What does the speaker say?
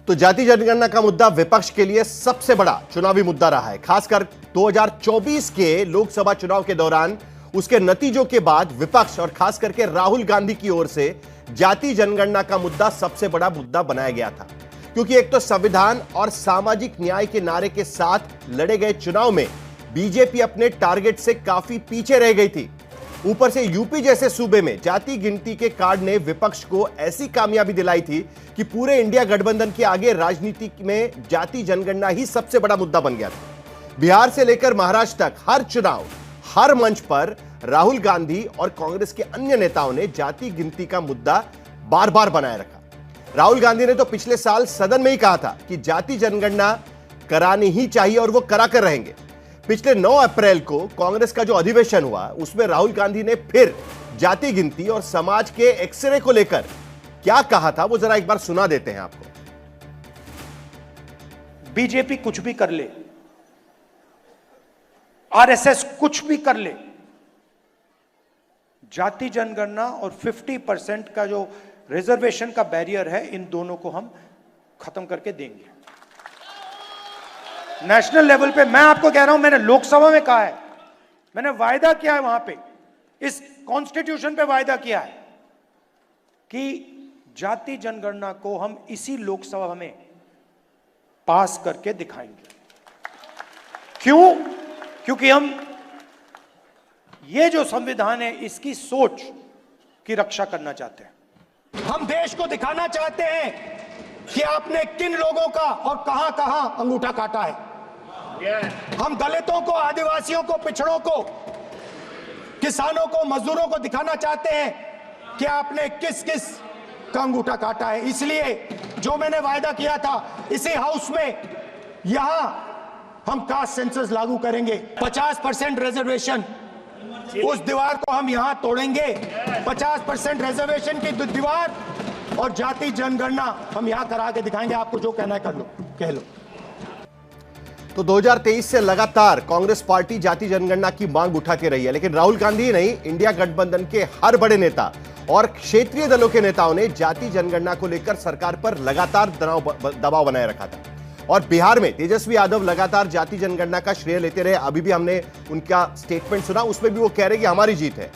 तो जाति जनगणना का मुद्दा विपक्ष के लिए सबसे बड़ा चुनावी मुद्दा रहा है। खासकर 2024 के लोकसभा चुनाव के दौरान उसके नतीजों के बाद विपक्ष और खास करके राहुल गांधी की ओर से जाति जनगणना का मुद्दा सबसे बड़ा मुद्दा बनाया गया था, क्योंकि एक तो संविधान और सामाजिक न्याय के नारे के साथ लड़े गए चुनाव में बीजेपी अपने टारगेट से काफी पीछे रह गई थी। ऊपर से यूपी जैसे सूबे में जाति गिनती के कार्ड ने विपक्ष को ऐसी कामयाबी दिलाई थी कि पूरे इंडिया गठबंधन के आगे राजनीति में जाति जनगणना ही सबसे बड़ा मुद्दा बन गया था। बिहार से लेकर महाराष्ट्र तक हर चुनाव, हर मंच पर राहुल गांधी और कांग्रेस के अन्य नेताओं ने जाति गिनती का मुद्दा बार बार बनाए रखा। राहुल गांधी ने तो पिछले साल सदन में ही कहा था कि जाति जनगणना करानी ही चाहिए और वो करा कर रहेंगे। पिछले 9 अप्रैल को कांग्रेस का जो अधिवेशन हुआ उसमें राहुल गांधी ने फिर जाति गिनती और समाज के एक्सरे को लेकर क्या कहा था वो जरा एक बार सुना देते हैं आपको। बीजेपी कुछ भी कर ले, आरएसएस कुछ भी कर ले, जाति जनगणना और 50% का जो रिजर्वेशन का बैरियर है, इन दोनों को हम खत्म करके देंगे नेशनल लेवल पे। मैं आपको कह रहा हूं, मैंने लोकसभा में कहा है, मैंने वायदा किया है, वहां पे इस कॉन्स्टिट्यूशन पे वायदा किया है कि जाति जनगणना को हम इसी लोकसभा में पास करके दिखाएंगे। क्यों? क्योंकि हम ये जो संविधान है इसकी सोच की रक्षा करना चाहते हैं। हम देश को दिखाना चाहते हैं कि आपने किन लोगों का और कहां कहां अंगूठा काटा है। हम दलितों को, आदिवासियों को, पिछड़ों को, किसानों को, मजदूरों को दिखाना चाहते हैं कि आपने किस किस का अंगूठा काटा है। इसलिए जो मैंने वायदा किया था, इसी हाउस में यहां हम कास्ट सेंसस लागू करेंगे। 50% रिजर्वेशन, उस दीवार को हम यहां तोड़ेंगे। 50% रिजर्वेशन की दीवार और जाति जनगणना हम यहां करा के दिखाएंगे। आपको जो कहना है कर लो, कह लो। तो 2023 से लगातार कांग्रेस पार्टी जाति जनगणना की मांग उठाते रही है, लेकिन राहुल गांधी नहीं, इंडिया गठबंधन के हर बड़े नेता और क्षेत्रीय दलों के नेताओं ने जाति जनगणना को लेकर सरकार पर लगातार दबाव बनाए रखा था। और बिहार में तेजस्वी यादव लगातार जाति जनगणना का श्रेय लेते रहे। अभी भी हमने उनका स्टेटमेंट सुना, उसमें भी वो कह रहे कि हमारी जीत है।